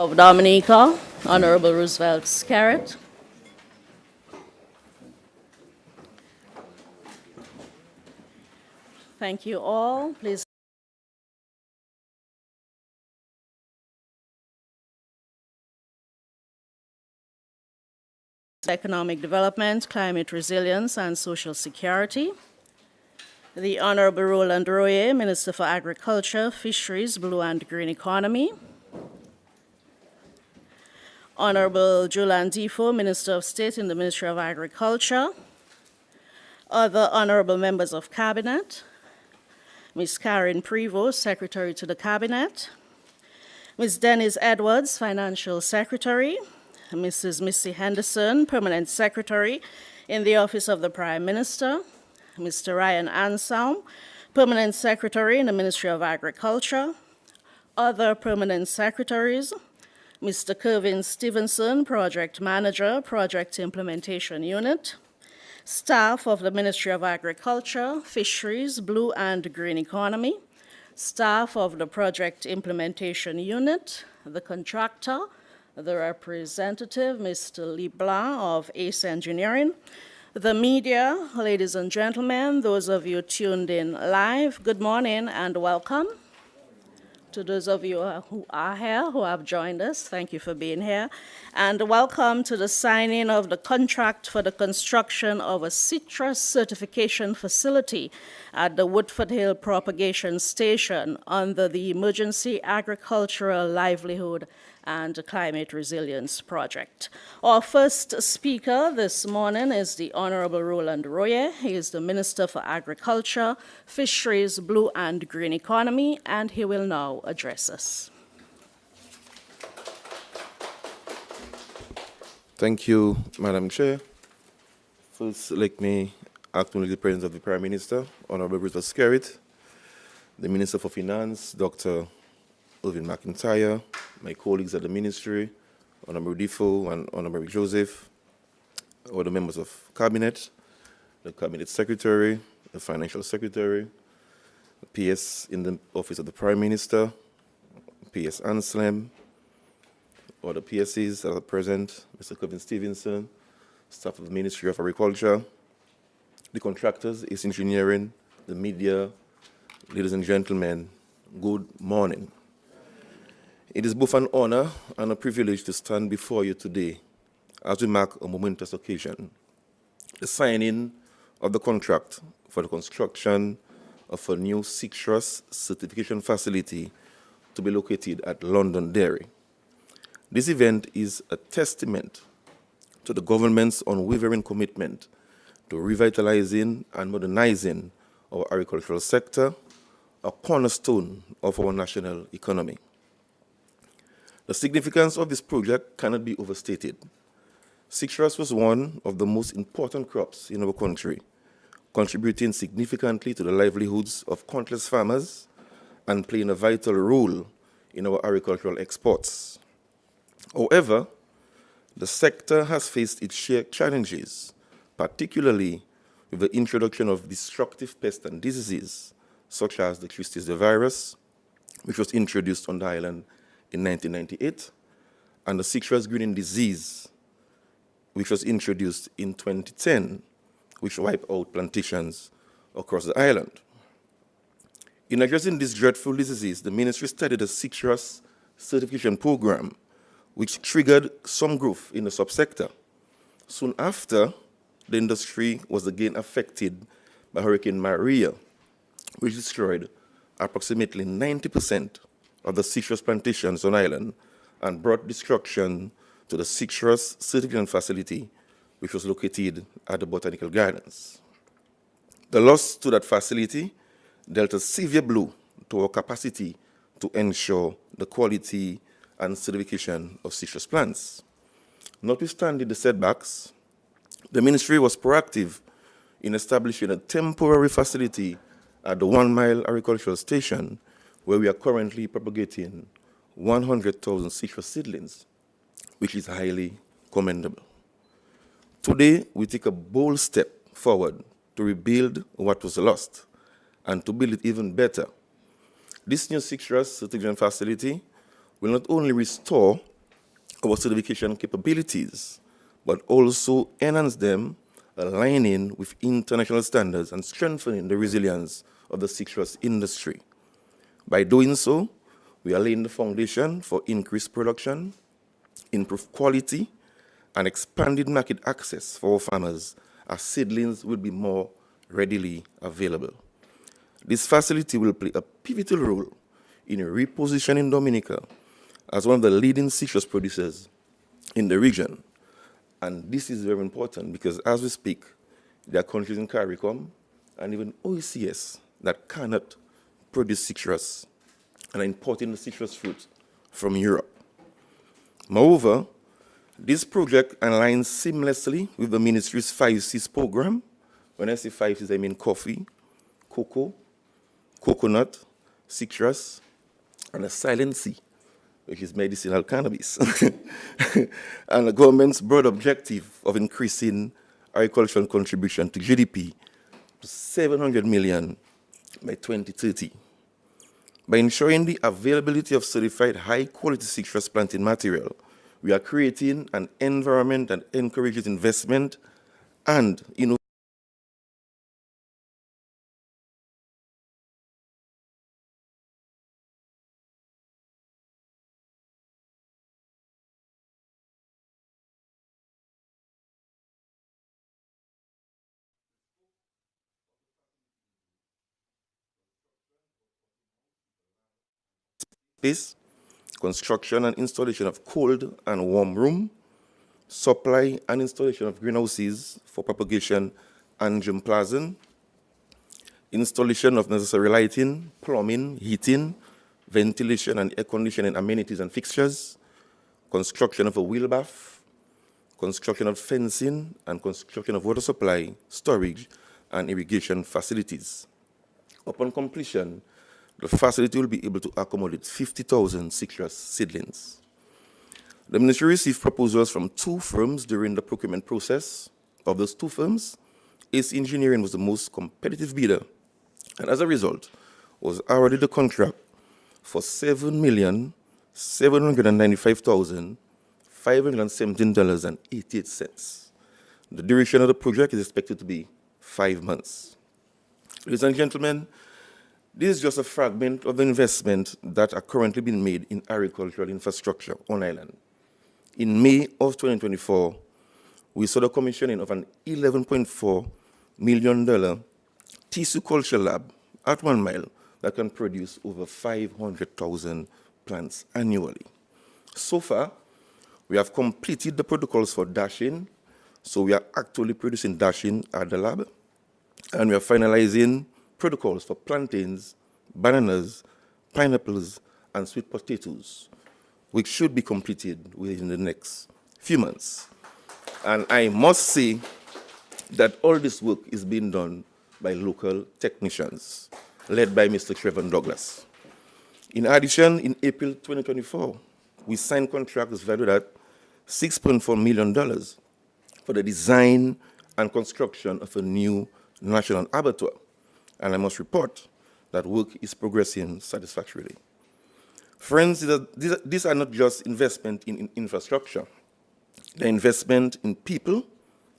of Dominica, Honorable Roosevelt Scarrett. Thank you all. Please. Economic Development, Climate Resilience, and Social Security. The Honorable Roland Royer, Minister for Agriculture, Fisheries, Blue and Green Economy. Honorable Julian Defoe, Minister of State in the Ministry of Agriculture. Other honorable members of Cabinet. Ms. Karen Prevost, Secretary to the Cabinet. Ms. Denise Edwards, Financial Secretary. Mrs. Missy Henderson, Permanent Secretary in the Office of the Prime Minister. Mr. Ryan Anselm, Permanent Secretary in the Ministry of Agriculture. Other Permanent Secretaries, Mr. Kervin Stevenson, Project Manager, Project Implementation Unit. Staff of the Ministry of Agriculture, Fisheries, Blue and Green Economy. Staff of the Project Implementation Unit, the contractor, the representative, Mr. Leblanc of ACE Engineering, the media, ladies and gentlemen, those of you tuned in live, good morning and welcome. To those of you who are here, who have joined us, thank you for being here. And welcome to the signing of the contract for the construction of a citrus certification facility at the Woodford Hill Propagation Station under the Emergency Agricultural Livelihood and Climate Resilience Project. Our first speaker this morning is the Honorable Roland Royer. He is the Minister for Agriculture, Fisheries, Blue and Green Economy, and he will now address us. Thank you, Madam Chair. First, let me acknowledge the presence of the Prime Minister, Honorable Roosevelt Scarrett, the Minister for Finance, Dr. Irvin McIntyre, my colleagues at the Ministry, Honorable Defoe and Honorable Joseph, all the members of Cabinet, the Cabinet Secretary, the Financial Secretary, the PS in the Office of the Prime Minister, PS Anselm, all the PSCs that are present, Mr. Kevin Stevenson, staff of the Ministry of Agriculture, the contractors, ACE Engineering, the media, ladies and gentlemen, good morning. It is both an honor and a privilege to stand before you today as we mark a momentous occasion, the signing of the contract for the construction of a new citrus certification facility to be located at Londonderry. This event is a testament to the government's unwavering commitment to revitalizing and modernizing our agricultural sector, a cornerstone of our national economy. The significance of this project cannot be overstated. Citrus was one of the most important crops in our country, contributing significantly to the livelihoods of countless farmers and playing a vital role in our agricultural exports. However, the sector has faced its share of challenges, particularly with the introduction of destructive pests and diseases, such as the Christmas virus, which was introduced on the island in 1998, and the citrus greening disease, which was introduced in 2010, which wiped out plantations across the island. In addressing this dreadful disease, the ministry started a citrus certification program, which triggered some growth in the subsector. Soon after, the industry was again affected by Hurricane Maria, which destroyed approximately 90% of the citrus plantations on island and brought destruction to the citrus certification facility, which was located at the Botanical Gardens. The loss to that facility dealt a severe blow to our capacity to ensure the quality and certification of citrus plants. Notwithstanding the setbacks, the ministry was proactive in establishing a temporary facility at the 1 Mile Agricultural Station, where we are currently propagating 100,000 citrus seedlings, which is highly commendable. Today, we take a bold step forward to rebuild what was lost and to build it even better. This new citrus certification facility will not only restore our certification capabilities, but also enhance them, aligning with international standards and strengthening the resilience of the citrus industry. By doing so, we are laying the foundation for increased production, improved quality, and expanded market access for our farmers as seedlings will be more readily available. This facility will play a pivotal role in repositioning Dominica as one of the leading citrus producers in the region. And this is very important because as we speak, there are countries in CARICOM and even OECS that cannot produce citrus and are importing the citrus fruit from Europe. Moreover, this project aligns seamlessly with the ministry's 5Cs program. When I say 5Cs, I mean coffee, cocoa, coconut, citrus, and a silent C, which is medicinal cannabis. And the government's broad objective of increasing agricultural contribution to GDP to 700 million by 2030. By ensuring the availability of certified high-quality citrus planting material, we are creating an environment that encourages investment and innovation. Space, construction and installation of cold and warm room, supply and installation of greenhouses for propagation and germplasm, installation of necessary lighting, plumbing, heating, ventilation and air conditioning amenities and fixtures, construction of a wheel bath, construction of fencing, and construction of water supply, storage, and irrigation facilities. Upon completion, the facility will be able to accommodate 50,000 citrus seedlings. The ministry received proposals from 2 firms during the procurement process. Of those 2 firms, ACE Engineering was the most competitive bidder, and as a result, was awarded the contract for $7,795,517.88. The duration of the project is expected to be 5 months. Ladies and gentlemen, this is just a fragment of the investment that are currently being made in agricultural infrastructure on island. In May of 2024, we saw the commissioning of an $11.4 million tissue culture lab at 1 Mile that can produce over 500,000 plants annually. So far, we have completed the protocols for dashing, so we are actually producing dashing at the lab, and we are finalizing protocols for plantains, bananas, pineapples, and sweet potatoes, which should be completed within the next few months. And I must say that all this work is being done by local technicians, led by Mr. Trevor Douglas. In addition, in April 2024, we signed contracts valued at $6.4 million for the design and construction of a new national abattoir. And I must report that work is progressing satisfactorily. Friends, these are not just investment in infrastructure. They're investment in people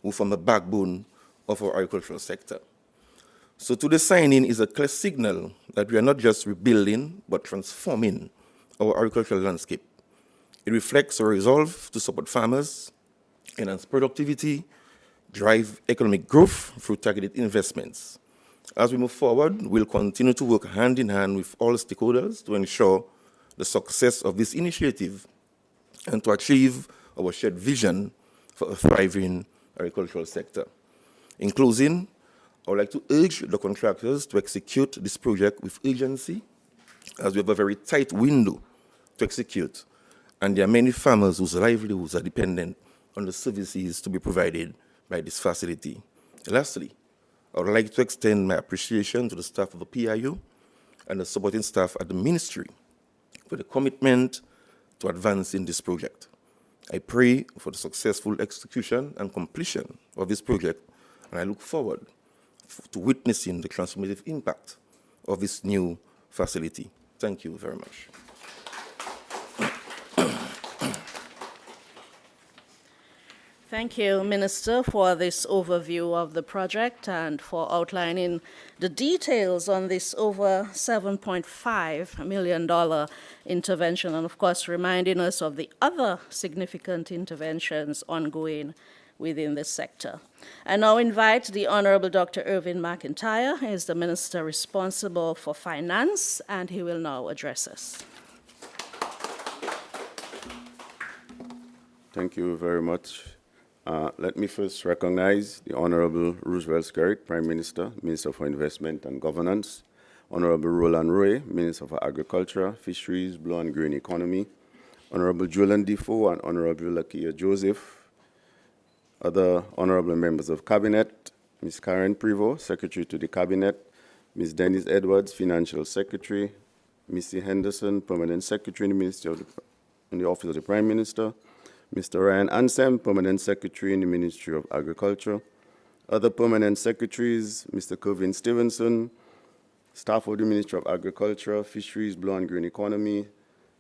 who form the backbone of our agricultural sector. So today's signing is a clear signal that we are not just rebuilding, but transforming our agricultural landscape. It reflects our resolve to support farmers, enhance productivity, drive economic growth through targeted investments. As we move forward, we'll continue to work hand in hand with all stakeholders to ensure the success of this initiative and to achieve our shared vision for a thriving agricultural sector. In closing, I would like to urge the contractors to execute this project with urgency, as we have a very tight window to execute, and there are many farmers whose livelihoods are dependent on the services to be provided by this facility. Lastly, I would like to extend my appreciation to the staff of the PIU and the supporting staff at the ministry for the commitment to advancing this project. I pray for the successful execution and completion of this project, and I look forward to witnessing the transformative impact of this new facility. Thank you very much. Thank you, Minister, for this overview of the project and for outlining the details on this over $7.5 million intervention, and of course reminding us of the other significant interventions ongoing within this sector. I now invite the Honorable Dr. Irvin McIntyre. He is the Minister responsible for finance, and he will now address us. Thank you very much. Let me first recognize the Honorable Roosevelt Skerrit, Prime Minister, Minister for Investment and Governance, Honorable Roland Roy, Minister for Agriculture, Fisheries, Blue and Green Economy, Honorable Julian Defoe and Honorable Lakia Joseph, other Honorable Members of Cabinet, Ms. Karen Prevost, Secretary to the Cabinet, Ms. Denise Edwards, Financial Secretary, Missy Henderson, Permanent Secretary in the Office of the Prime Minister, Mr. Ryan Ansem, Permanent Secretary in the Ministry of Agriculture, other Permanent Secretaries, Mr. Kevin Stevenson, staff of the Ministry of Agriculture, Fisheries, Blue and Green Economy,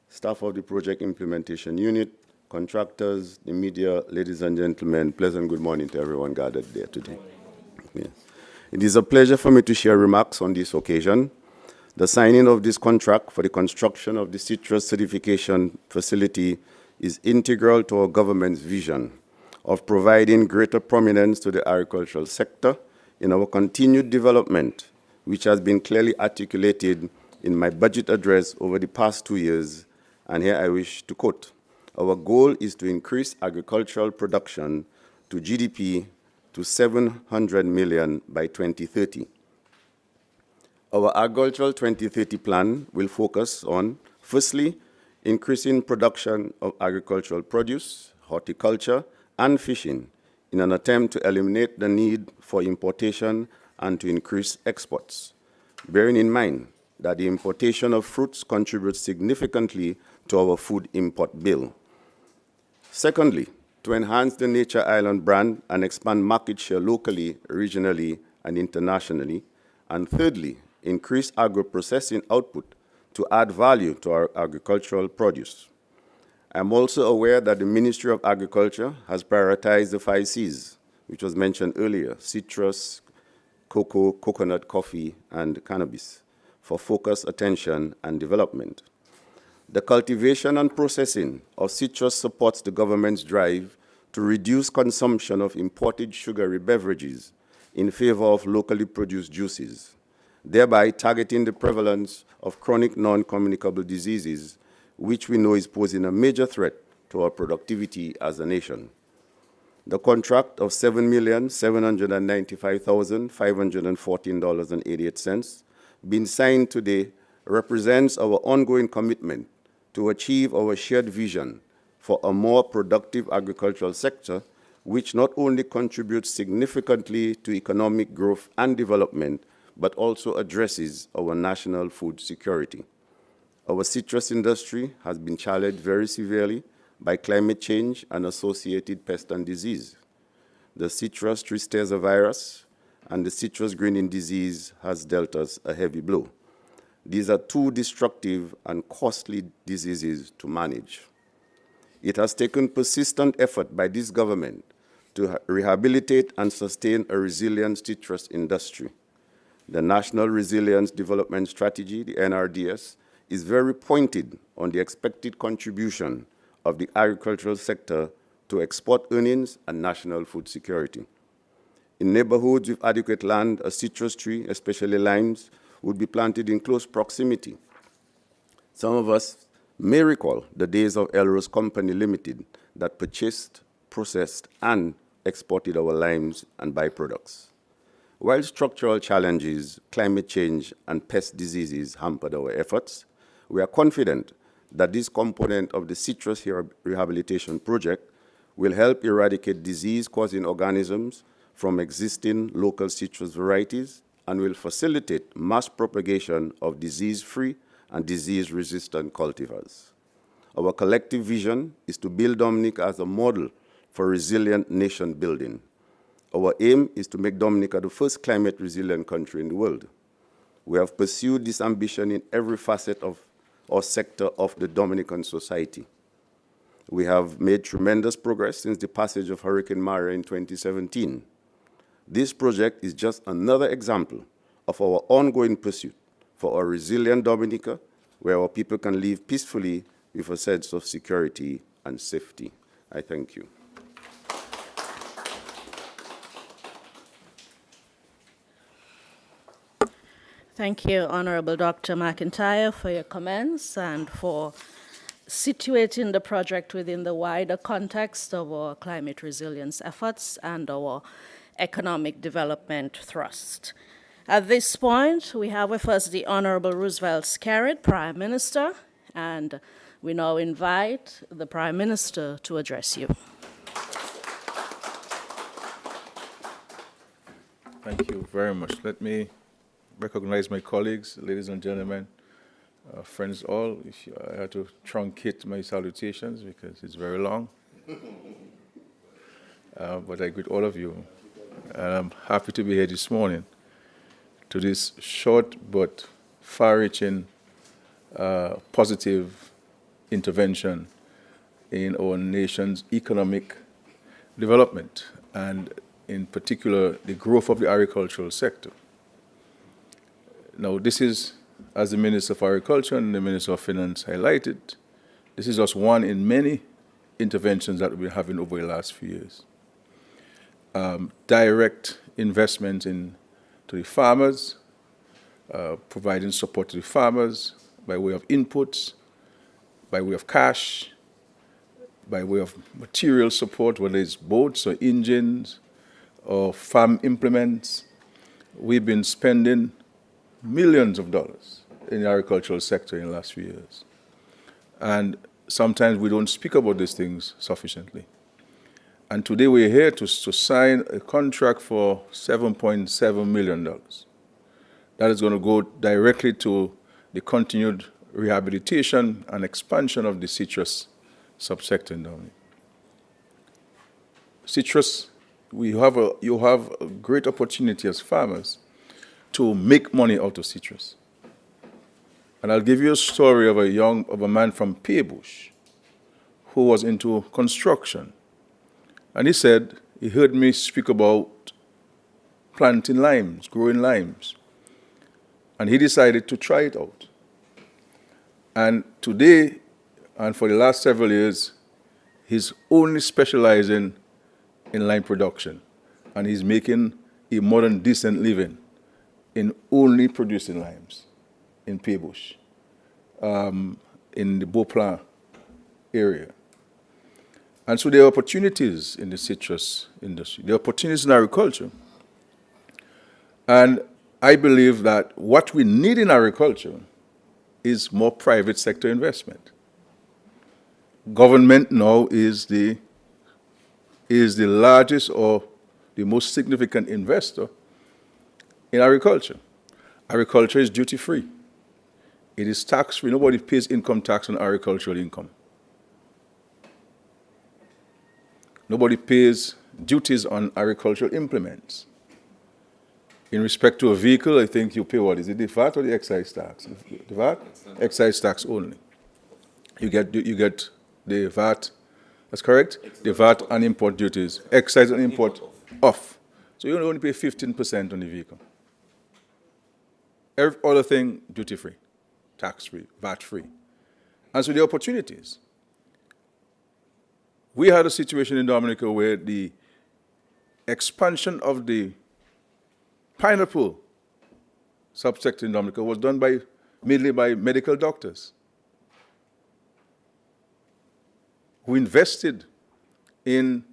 staff of the Project Implementation Unit, contractors, the media, ladies and gentlemen, pleasant good morning to everyone gathered there today. Yes. It is a pleasure for me to share remarks on this occasion. The signing of this contract for the construction of the citrus certification facility is integral to our government's vision of providing greater prominence to the agricultural sector in our continued development, which has been clearly articulated in my budget address over the past 2 years. And here I wish to quote, our goal is to increase agricultural production to GDP to 700 million by 2030. Our Agricultural 2030 plan will focus on, firstly, increasing production of agricultural produce, horticulture, and fishing in an attempt to eliminate the need for importation and to increase exports, bearing in mind that the importation of fruits contributes significantly to our food import bill. Secondly, to enhance the Nature Island brand and expand market share locally, regionally, and internationally. And thirdly, increase agro-processing output to add value to our agricultural produce. I'm also aware that the Ministry of Agriculture has prioritized the 5 Cs, which was mentioned earlier, citrus, cocoa, coconut, coffee, and cannabis, for focused attention and development. The cultivation and processing of citrus supports the government's drive to reduce consumption of imported sugary beverages in favor of locally produced juices, thereby targeting the prevalence of chronic non-communicable diseases, which we know is posing a major threat to our productivity as a nation. The contract of $7,795,514.88 being signed today represents our ongoing commitment to achieve our shared vision for a more productive agricultural sector, which not only contributes significantly to economic growth and development, but also addresses our national food security. Our citrus industry has been challenged very severely by climate change and associated pest and disease. The citrus tristeza virus and the citrus greening disease has dealt us a heavy blow. These are 2 destructive and costly diseases to manage. It has taken persistent effort by this government to rehabilitate and sustain a resilient citrus industry. The National Resilience Development Strategy, the NRDS, is very pointed on the expected contribution of the agricultural sector to export earnings and national food security. In neighborhoods with adequate land, a citrus tree, especially limes, would be planted in close proximity. Some of us may recall the days of Elrose Company Limited that purchased, processed, and exported our limes and byproducts. While structural challenges, climate change, and pest diseases hampered our efforts, we are confident that this component of the citrus rehabilitation project will help eradicate disease-causing organisms from existing local citrus varieties and will facilitate mass propagation of disease-free and disease-resistant cultivars. Our collective vision is to build Dominica as a model for resilient nation building. Our aim is to make Dominica the first climate-resilient country in the world. We have pursued this ambition in every facet of or sector of the Dominican society. We have made tremendous progress since the passage of Hurricane Maria in 2017. This project is just another example of our ongoing pursuit for a resilient Dominica, where our people can live peacefully with a sense of security and safety. I thank you. Thank you, Honorable Dr. McIntyre, for your comments and for situating the project within the wider context of our climate resilience efforts and our economic development thrust. At this point, we have with us the Honorable Roosevelt Skerrit, Prime Minister, and we now invite the Prime Minister to address you. Thank you very much. Let me recognize my colleagues, ladies and gentlemen, friends all. I had to truncate my salutations because it's very long. But I greet all of you. And I'm happy to be here this morning to this short but far-reaching, positive intervention in our nation's economic development, and in particular, the growth of the agricultural sector. Now, this is, as the Minister of Agriculture and the Minister of Finance highlighted, this is just one in many interventions that we've been having over the last few years. Direct investment into the farmers, providing support to the farmers by way of inputs, by way of cash, by way of material support, whether it's boats or engines or farm implements. We've been spending millions of dollars in the agricultural sector in the last few years. And sometimes we don't speak about these things sufficiently. And today we're here to sign a contract for $7.7 million. That is going to go directly to the continued rehabilitation and expansion of the citrus subsector in Dominica. Citrus, you have a great opportunity as farmers to make money out of citrus. And I'll give you a story of a man from Peebush who was into construction. And he said, he heard me speak about planting limes, growing limes. And he decided to try it out. And today, and for the last several years, he's only specializing in lime production. And he's making a modern, decent living in only producing limes in Peebush, in the Beauplan area. And so there are opportunities in the citrus industry. There are opportunities in agriculture. And I believe that what we need in agriculture is more private sector investment. Government now is the largest or the most significant investor in agriculture. Agriculture is duty-free. It is tax-free. Nobody pays income tax on agricultural income. Nobody pays duties on agricultural implements. In respect to a vehicle, I think you pay what? Is it the VAT or the excise tax? The VAT? Excise tax only. You get the VAT, that's correct? The VAT and import duties. Excise and import off. So you only pay 15% on the vehicle. Every other thing, duty-free, tax-free, VAT-free. And so the opportunities. We had a situation in Dominica where the expansion of the pineapple subsector in Dominica was done mainly by medical doctors who invested in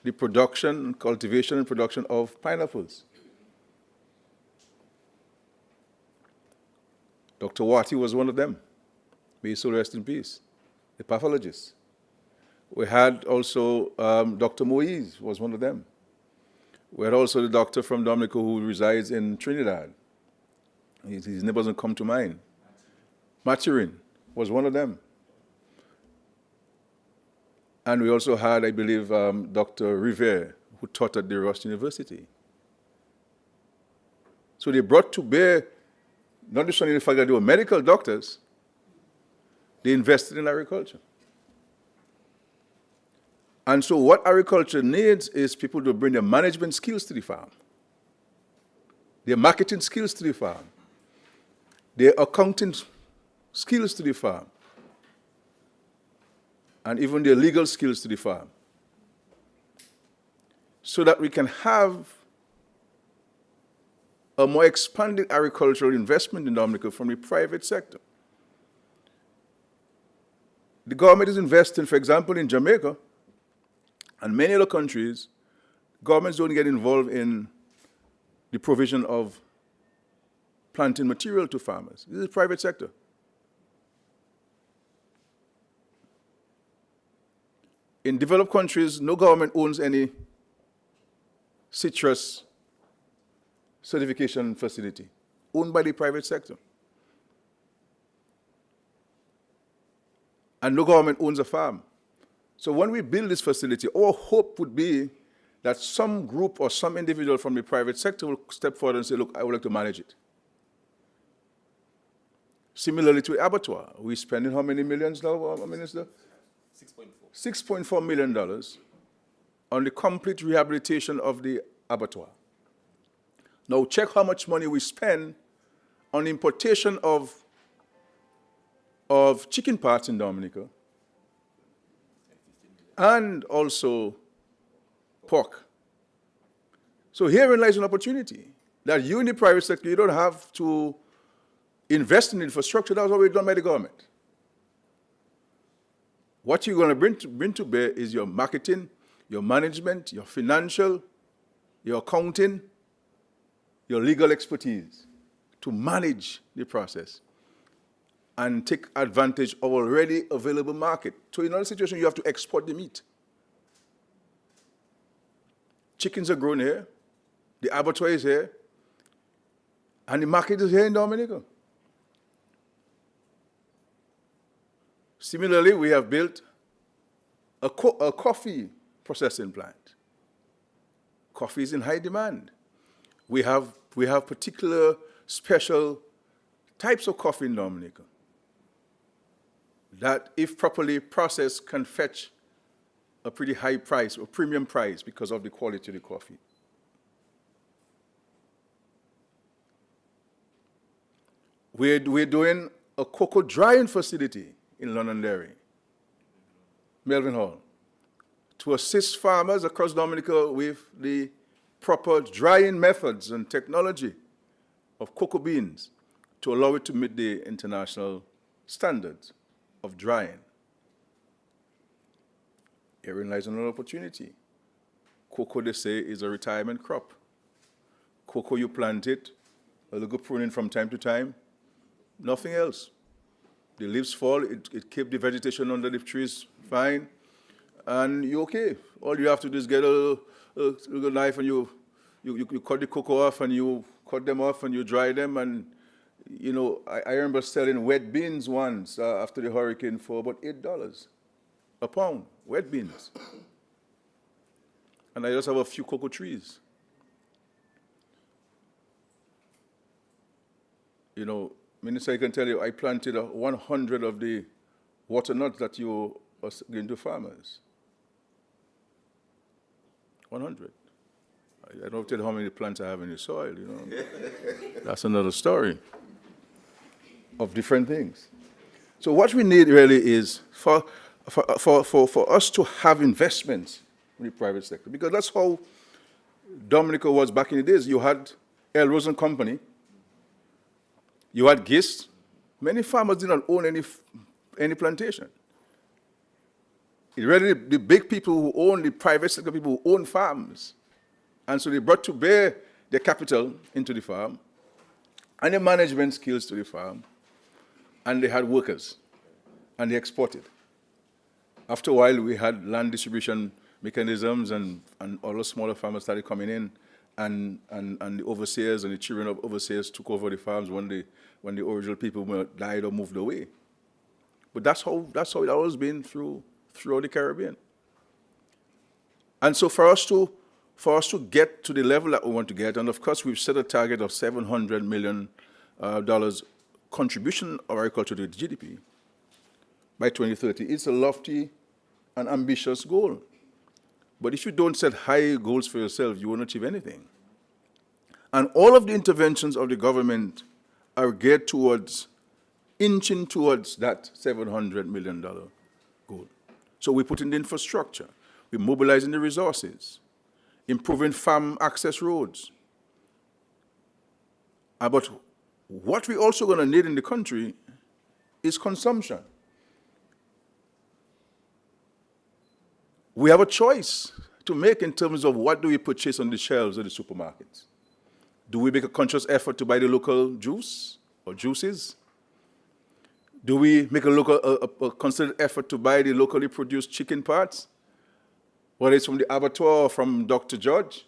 the production, cultivation and production of pineapples. Dr. Wati was one of them. May his soul rest in peace, a pathologist. We had also Dr. Moise was one of them. We had also the doctor from Dominica who resides in Trinidad. His name doesn't come to mind. Maturin was one of them. And we also had, I believe, Dr. Rivere, who taught at the Ross University. So they brought to bear, not just only the fact that they were medical doctors, they invested in agriculture. And so what agriculture needs is people to bring their management skills to the farm, their marketing skills to the farm, their accounting skills to the farm, and even their legal skills to the farm, so that we can have a more expanded agricultural investment in Dominica from the private sector. The government is investing, for example, in Jamaica, and many other countries, governments don't get involved in the provision of planting material to farmers. This is the private sector. In developed countries, no government owns any citrus certification facility, owned by the private sector. And no government owns a farm. So when we build this facility, our hope would be that some group or some individual from the private sector will step forward and say, look, I would like to manage it. Similarly to abattoir, we're spending how many millions now, Minister? 6.4. $6.4 million on the complete rehabilitation of the abattoir. Now check how much money we spend on importation of chicken parts in Dominica, and also pork. So herein lies an opportunity that you in the private sector, you don't have to invest in infrastructure. That's already done by the government. What you're going to bring to bear is your marketing, your management, your financial, your accounting, your legal expertise to manage the process and take advantage of already available market. So in another situation, you have to export the meat. Chickens are grown here, the abattoir is here, and the market is here in Dominica. Similarly, we have built a coffee processing plant. Coffee is in high demand. We have particular special types of coffee in Dominica that, if properly processed, can fetch a pretty high price or premium price because of the quality of the coffee. We're doing a cocoa drying facility in Londonderry, Melvin Hall, to assist farmers across Dominica with the proper drying methods and technology of cocoa beans to allow it to meet the international standards of drying. Herein lies another opportunity. Cocoa, they say, is a retirement crop. Cocoa, you plant it, a little pruning from time to time, nothing else. The leaves fall, it keeps the vegetation under the trees fine, and you're okay. All you have to do is get a little knife and you cut the cocoa off, and you cut them off and you dry them. And you know, I remember selling wet beans once after the hurricane for about $8 a pound, wet beans. And I just have a few cocoa trees. You know, Minister, I can tell you, I planted 100 of the waternuts that you are going to farmers. 100. I don't tell you how many plants I have in the soil, you know. That's another story of different things. So what we need really is for us to have investments in the private sector, because that's how Dominica was back in the days. You had L. Rose and Company, you had Gist. Many farmers did not own any plantation. It really the big people who own, the private sector people who own farms. And so they brought to bear their capital into the farm and their management skills to the farm, and they had workers, and they exported. After a while, we had land distribution mechanisms, and all the smaller farmers started coming in, and the overseers and the children of overseers took over the farms when the original people died or moved away. But that's how it always been throughout the Caribbean. And so for us to get to the level that we want to get, and of course we've set a target of $700 million contribution of agriculture to the GDP by 2030. It's a lofty and ambitious goal. But if you don't set high goals for yourself, you won't achieve anything. And all of the interventions of the government are geared towards inching towards that $700 million goal. So we put in the infrastructure, we're mobilizing the resources, improving farm access roads. But what we're also going to need in the country is consumption. We have a choice to make in terms of what do we purchase on the shelves of the supermarkets. Do we make a conscious effort to buy the local juice or juices? Do we make a concerted effort to buy the locally produced chicken parts? Whether it's from the abattoir or from Dr. George,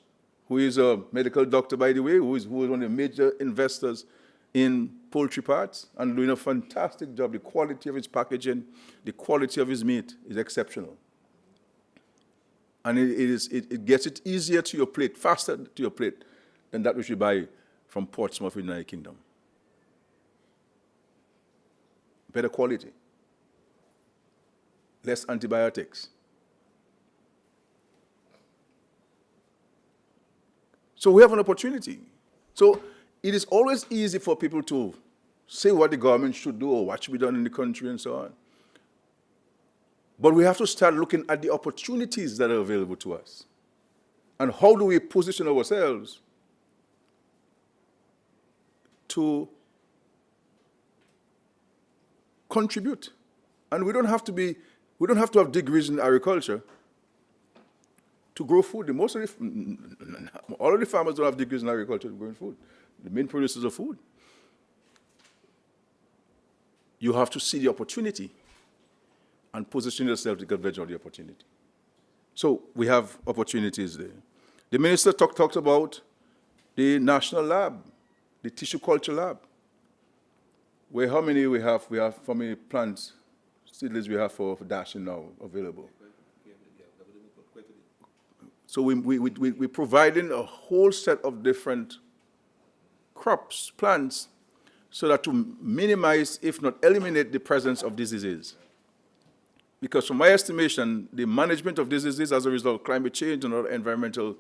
who is a medical doctor, by the way, who is one of the major investors in poultry parts and doing a fantastic job. The quality of his packaging, the quality of his meat is exceptional. And it gets it easier to your plate, faster to your plate, than that which you buy from Portsmouth in the United Kingdom. Better quality, less antibiotics. So we have an opportunity. So it is always easy for people to say what the government should do or what should be done in the country and so on. But we have to start looking at the opportunities that are available to us. And how do we position ourselves to contribute? And we don't have to have degrees in agriculture to grow food. All of the farmers don't have degrees in agriculture to grow food. The main producers of food. You have to see the opportunity and position yourself to get advantage of the opportunity. So we have opportunities there. The minister talked about the national lab, the tissue culture lab, where how many we have how many plants, seedlings we have for dashing now available. So we're providing a whole set of different crops, plants, so that to minimize, if not eliminate, the presence of diseases. Because from my estimation, the management of diseases as a result of climate change and other environmental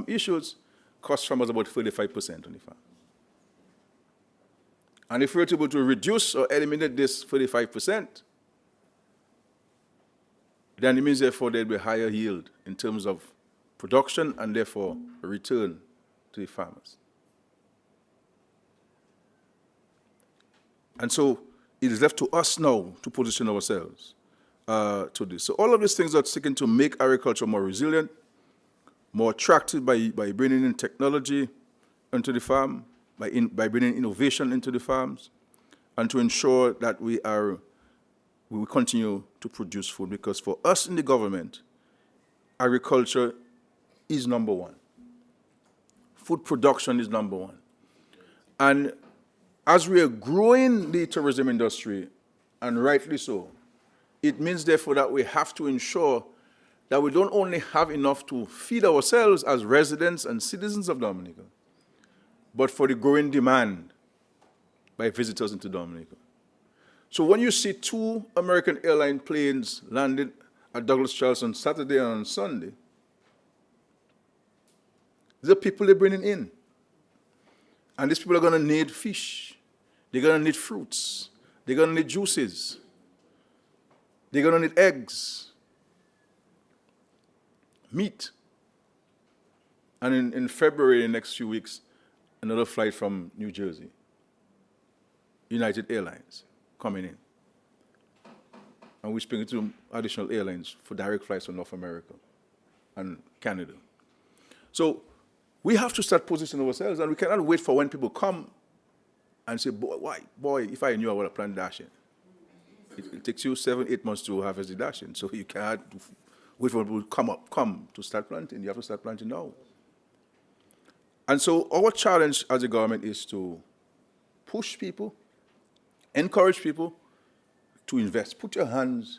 issues costs farmers about 35% on the farm. And if we're able to reduce or eliminate this 35%, then it means, therefore, there'll be higher yield in terms of production and, therefore, a return to the farmers. And so it is left to us now to position ourselves to this. So all of these things are seeking to make agriculture more resilient, more attractive by bringing in technology into the farm, by bringing innovation into the farms, and to ensure that we will continue to produce food. Because for us in the government, agriculture is number one. Food production is number one. And as we are growing the tourism industry, and rightly so, it means, therefore, that we have to ensure that we don't only have enough to feed ourselves as residents and citizens of Dominica, but for the growing demand by visitors into Dominica. So when you see 2 American airline planes landed at Douglas Charles on Saturday and on Sunday, the people they're bringing in. And these people are going to need fish. They're going to need fruits. They're going to need juices. They're going to need eggs, meat. And in February, in the next few weeks, another flight from New Jersey, United Airlines, coming in. And we're speaking to additional airlines for direct flights from North America and Canada. So we have to start positioning ourselves, and we cannot wait for when people come and say, boy, if I knew I would have planned dashing. It takes you 7-8 months to harvest the dashing, so you can't wait for people to come to start planting. You have to start planting now. And so our challenge as a government is to push people, encourage people to invest. Put your hands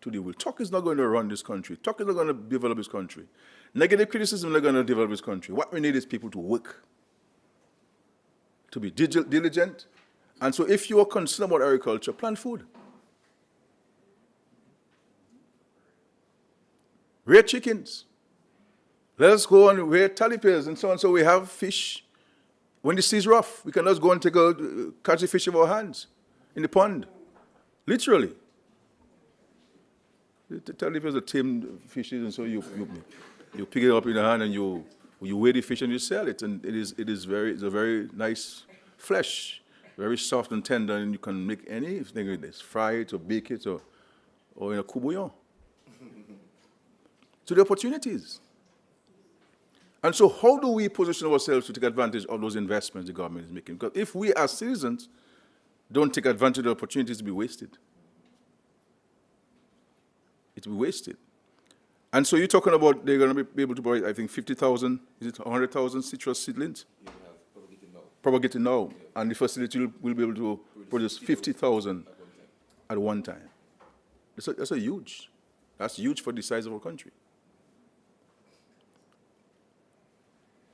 to the wheel. Talk is not going to run this country. Talk is not going to develop this country. Negative criticism is not going to develop this country. What we need is people to work, to be diligent. And so if you are concerned about agriculture, plant food. Rear chickens. Let us go and wear talipiers and so on, so we have fish. When the sea's rough, we can just go and catch the fish with our hands in the pond, literally. The talipiers are tamed fishes, and so you pick it up in the hand and you weigh the fish and you sell it, and it's a very nice flesh, very soft and tender, and you can make anything with this, fry it or bake it or in a courbouillon. So the opportunities. And so how do we position ourselves to take advantage of those investments the government is making? Because if we as citizens don't take advantage of the opportunities, it'll be wasted. It'll be wasted. And so you're talking about they're going to be able to buy, I think, 50,000, is it 100,000 citrus seedlings? You have propagating now. Yeah. And the facility will be able to produce 50,000 at one time. That's huge for the size of our country.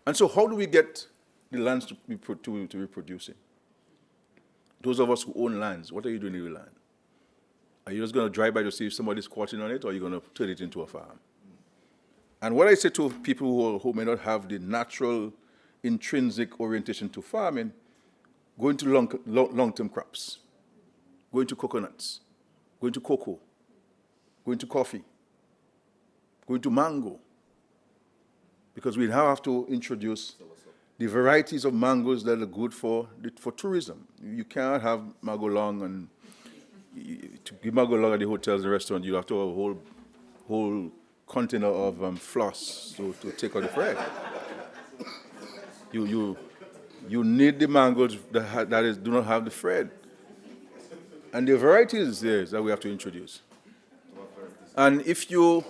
And so how do we get the lands to be producing? Those of us who own lands, what are you doing with land? Are you just going to drive by to see if somebody's squatting on it, or are you going to turn it into a farm? And what I say to people who may not have the natural, intrinsic orientation to farming, go into long-term crops, go into coconuts, go into cocoa, go into coffee, go into mango, because we now have to introduce the varieties of mangoes that are good for tourism. You can't have mango long, and to give mango long at the hotels and restaurants, you have to have a whole container of floss to take out the thread. You need the mangoes that do not have the thread. And the varieties there that we have to introduce. And if you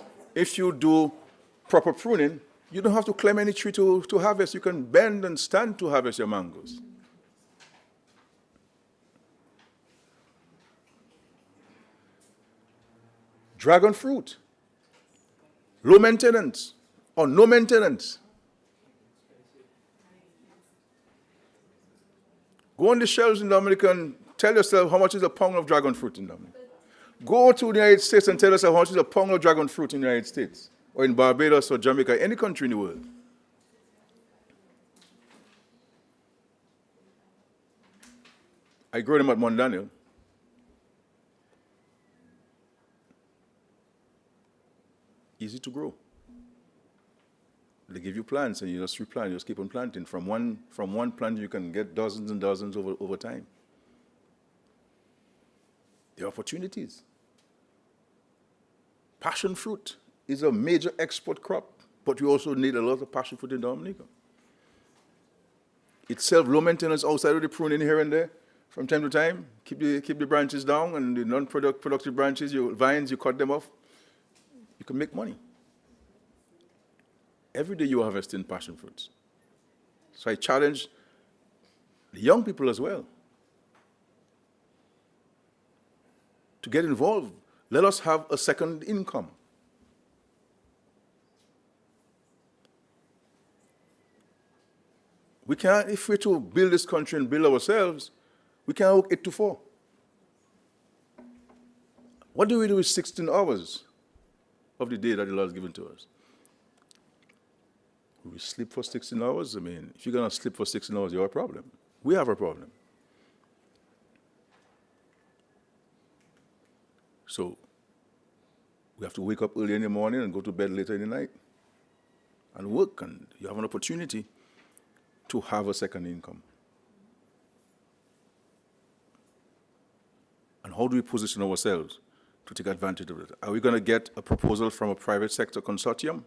do proper pruning, you don't have to climb any tree to harvest. You can bend and stand to harvest your mangoes. Dragon fruit. Low maintenance or no maintenance. Go on the shelves in Dominica and tell yourself how much is a pound of dragon fruit in Dominica. Go to the United States and tell yourself how much is a pound of dragon fruit in the United States, or in Barbados or Jamaica, any country in the world. I grow them at Mount Daniel. Easy to grow. They give you plants and you just replant, you just keep on planting. From one plant you can get dozens and dozens over time. There are opportunities. Passion fruit is a major export crop, but we also need a lot of passion fruit in Dominica. Itself low maintenance outside of the pruning here and there. From time to time, keep the branches down, and the non-productive branches, your vines, you cut them off. You can make money. Every day you are harvesting passion fruits. So I challenge the young people as well to get involved. Let us have a second income. We can't, if we're to build this country and build ourselves, we can't work 8 to 4. What do we do with 16 hours of the day that the Lord has given to us? We sleep for 16 hours? I mean, if you're going to sleep for 16 hours, you have a problem. We have a problem. So we have to wake up early in the morning and go to bed later in the night and work, and you have an opportunity to have a second income. And how do we position ourselves to take advantage of it? Are we going to get a proposal from a private sector consortium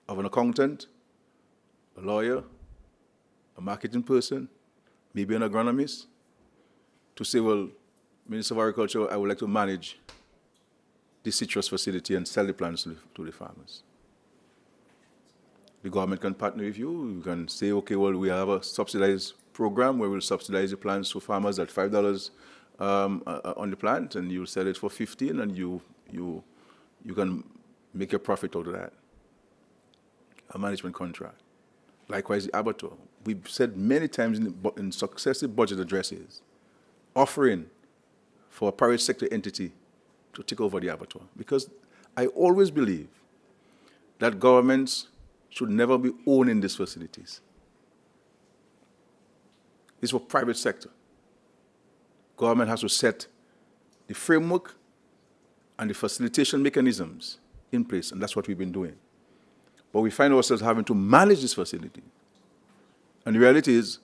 of an accountant, a lawyer, a marketing person, maybe an agronomist, to say, well, Minister of Agriculture, I would like to manage the citrus facility and sell the plants to the farmers? The government can partner with you. You can say, okay, well, we have a subsidized program where we'll subsidize the plants to farmers at $5 on the plant, and you'll sell it for $15, and you can make a profit out of that. A management contract. Likewise, the abattoir. We've said many times in successive budget addresses, offering for a private sector entity to take over the abattoir. Because I always believe that governments should never be owning these facilities. It's for private sector. Government has to set the framework and the facilitation mechanisms in place, and that's what we've been doing. But we find ourselves having to manage this facility. And the reality is,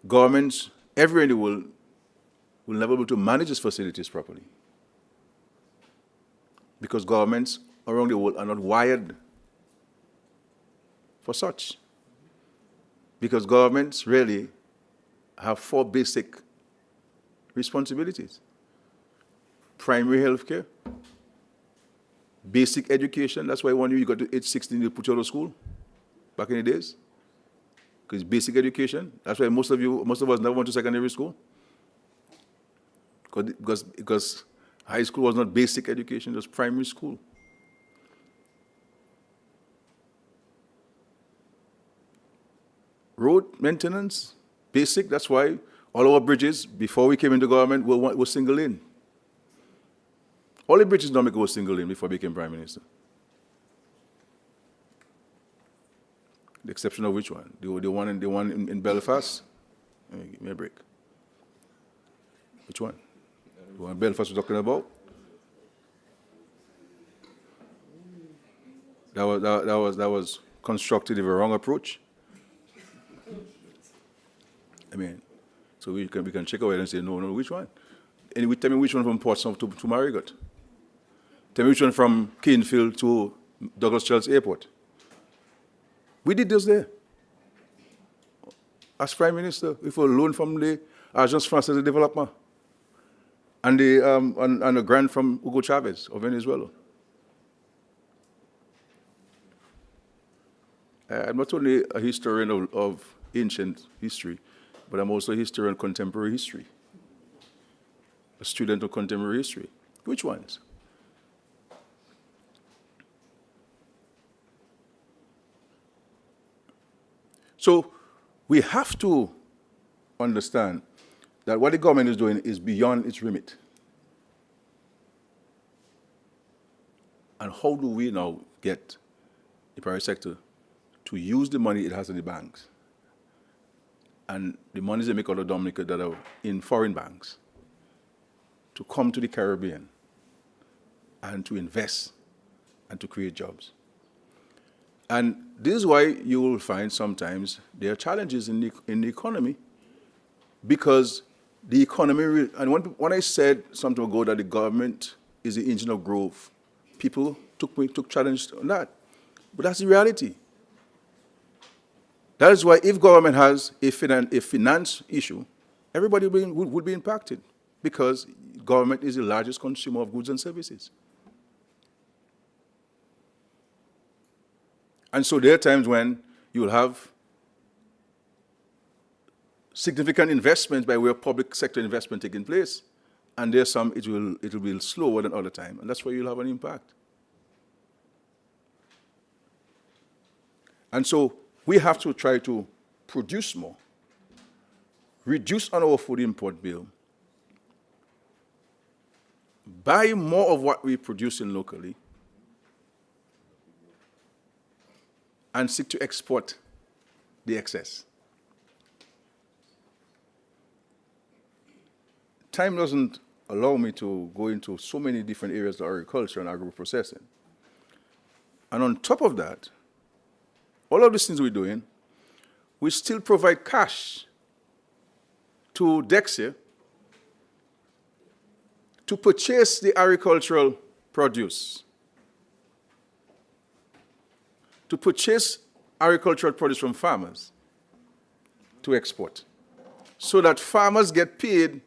governments everywhere in the world will never be able to manage these facilities properly. Because governments around the world are not wired for such. Because governments really have 4 basic responsibilities: primary health care, basic education. That's why when you got to age 16, you put you out of school back in the days. Because basic education. That's why most of us never went to secondary school. Because high school was not basic education, it was primary school. Road maintenance, basic. That's why all our bridges, before we came into government, were single lane. All the bridges don't go single lane before I became Prime Minister. The exception of which one? The one in Belfast? Give me a break. Which one? The one in Belfast we're talking about? That was constructed with a wrong approach. I mean, so we can check away and say, no, which one? And tell me which one from Portsmouth to Marigot. Tell me which one from Canefield to Douglas Church Airport. We did this there. As Prime Minister, we for a loan from the Agence Française de Développement and a grant from Hugo Chavez of Venezuela. I'm not only a historian of ancient history, but I'm also a historian of contemporary history, a student of contemporary history. Which ones? So we have to understand that what the government is doing is beyond its remit. And how do we now get the private sector to use the money it has in the banks and the monies they make out of Dominica that are in foreign banks to come to the Caribbean and to invest and to create jobs? And this is why you will find sometimes there are challenges in the economy, because the economy, and when I said some time ago that the government is the engine of growth, people took challenge on that. But that's the reality. That is why if government has a finance issue, everybody would be impacted, because government is the largest consumer of goods and services. And so there are times when you will have significant investments by way of public sector investment taking place, and there's some it will be slower than other time, and that's where you'll have an impact. And so we have to try to produce more, reduce on our food import bill, buy more of what we produce in locally, and seek to export the excess. Time doesn't allow me to go into so many different areas of agriculture and agro-processing. And on top of that, all of these things we're doing, we still provide cash to Dexia to purchase the agricultural produce, to purchase agricultural produce from farmers to export, so that farmers get paid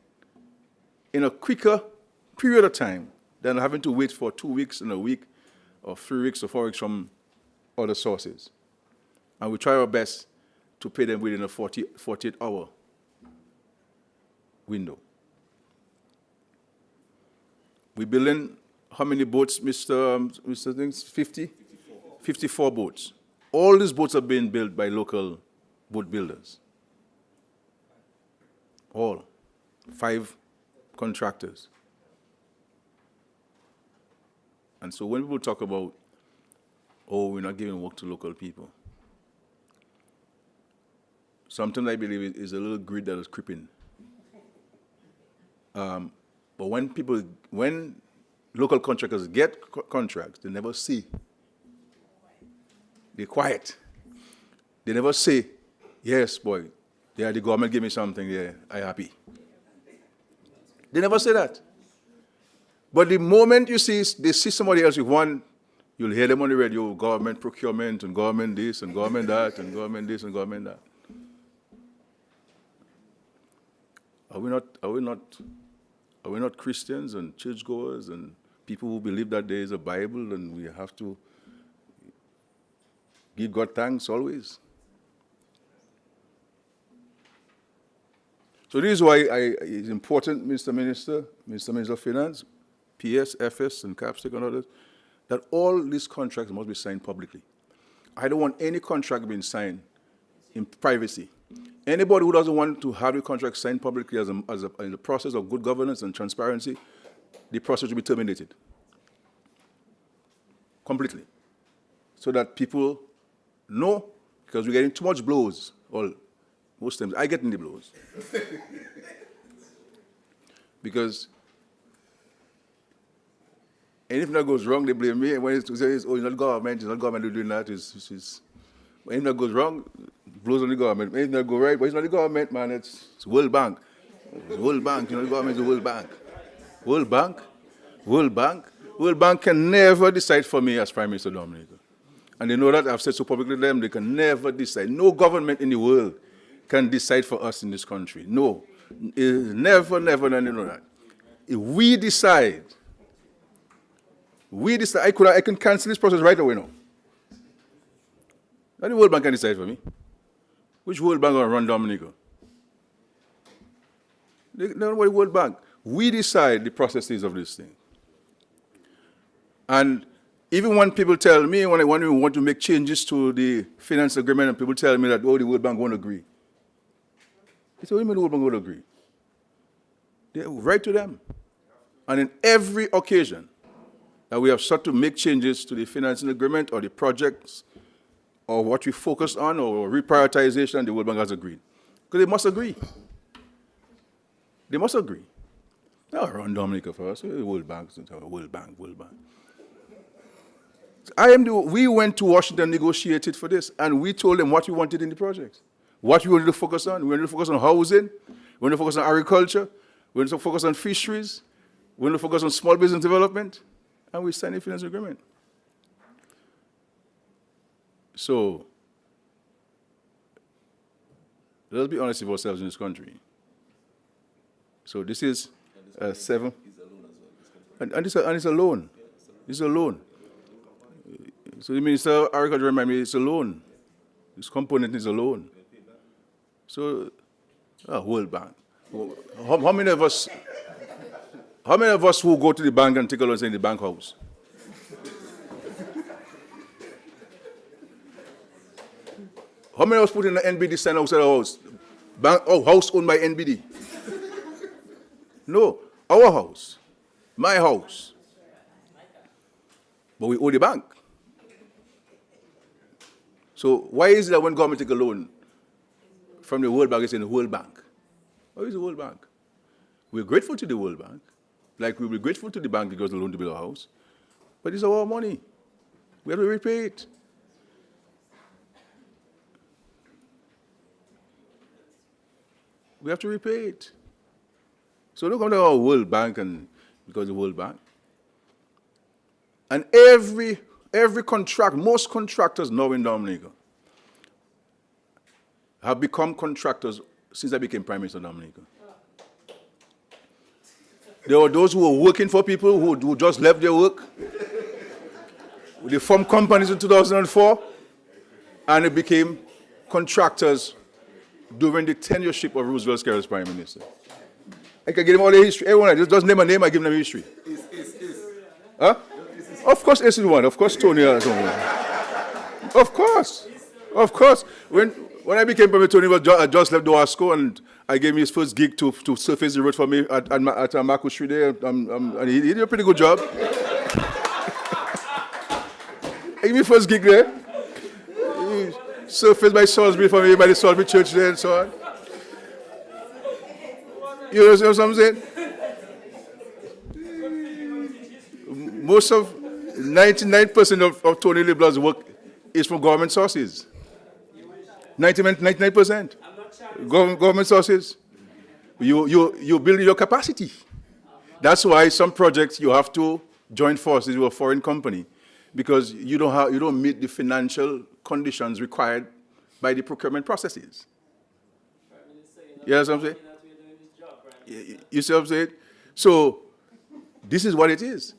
in a quicker period of time than having to wait for 2 weeks and a week or 3 weeks or 4 weeks from other sources. And we try our best to pay them within a 48-hour window. We're building how many boats, Mr. Things? 50? 54 boats. All these boats are being built by local boat builders. All. 5 contractors. And so when people talk about, oh, we're not giving work to local people, sometimes I believe it is a little greed that is creeping. But when local contractors get contracts, they never see. They're quiet. They never say, yes, boy, yeah, the government gave me something, yeah, I'm happy. They never say that. But the moment they see somebody else with one, you'll hear them on the radio, government procurement and government this and government that and government this and government that. Are we not Christians and churchgoers and people who believe that there is a Bible and we have to give God thanks always? So this is why it's important, Mr. Minister of Finance, PS, FS, and CAPSTEC and others, that all these contracts must be signed publicly. I don't want any contract being signed in privacy. Anybody who doesn't want to have a contract signed publicly in the process of good governance and transparency, the process will be terminated completely, so that people know, because we're getting too much blows. Most times I get in the blows because anything that goes wrong, they blame me. And when it's not government, who's doing that. When anything that goes wrong, blows on the government. When anything that goes right, but it's not the government, man. It's World Bank. It's World Bank. You know, the government is the World Bank. World Bank. World Bank. World Bank can never decide for me as Prime Minister Dominica. And they know that. I've said so publicly to them. They can never decide. No government in the world can decide for us in this country. No. Never, and you know that. If we decide, I can cancel this process right away now. Not the World Bank can decide for me. Which World Bank will run Dominica? Nobody World Bank. We decide the processes of this thing. And even when people tell me, when we want to make changes to the finance agreement, and people tell me that, the World Bank won't agree. I say, what do you mean the World Bank won't agree? They write to them. And in every occasion that we have sought to make changes to the financing agreement or the projects or what we focus on or reprioritization, the World Bank has agreed. Because they must agree. They must agree. They'll run Dominica for us. World Bank. We went to Washington, negotiated for this, and we told them what we wanted in the projects. What we wanted to focus on. We wanted to focus on housing. We wanted to focus on agriculture. We wanted to focus on fisheries. We wanted to focus on small business development. And we signed a finance agreement. So, let's be honest with ourselves in this country. So this is 7. And it's a loan. It's a loan. So the Minister of Agriculture reminded me it's a loan. This component is a loan. So, World Bank. How many of us who go to the bank and take a loan in the bank house? How many of us put in the NBD sign outside our house? House owned by NBD. No, our house, my house. But we owe the bank. So why is it that when government take a loan from the World Bank, it's in the World Bank? Why is the World Bank? We're grateful to the World Bank, like we'll be grateful to the bank because they loan to build a house. But it's our money. We have to repay it. We have to repay it. So don't come to our World Bank and because the World Bank. And every contract, most contractors now in Dominica have become contractors since I became Prime Minister of Dominica. There were those who were working for people who just left their work. They formed companies in 2004, and they became contractors during the tenureship of Roosevelt Skerrit as Prime Minister. I can give them all the history. Everyone, just name a name, I give them history. Huh? Of course, S is one. Of course, Tony is one. Of course. When I became Prime Minister, Tony had just left Doasco, and I gave him his first gig to surface the road for me at Marco Street there, and he did a pretty good job. I gave me first gig there. surfaced by Salisbury for me, by the Salisbury Church there and so on. You know what I'm saying? Most of 99% of Tony Libla's work is from government sources. 99%. Government sources. You build your capacity. That's why some projects you have to join forces with a foreign company, because you don't meet the financial conditions required by the procurement processes. You know what I'm saying? You see what I'm saying? So this is what it is.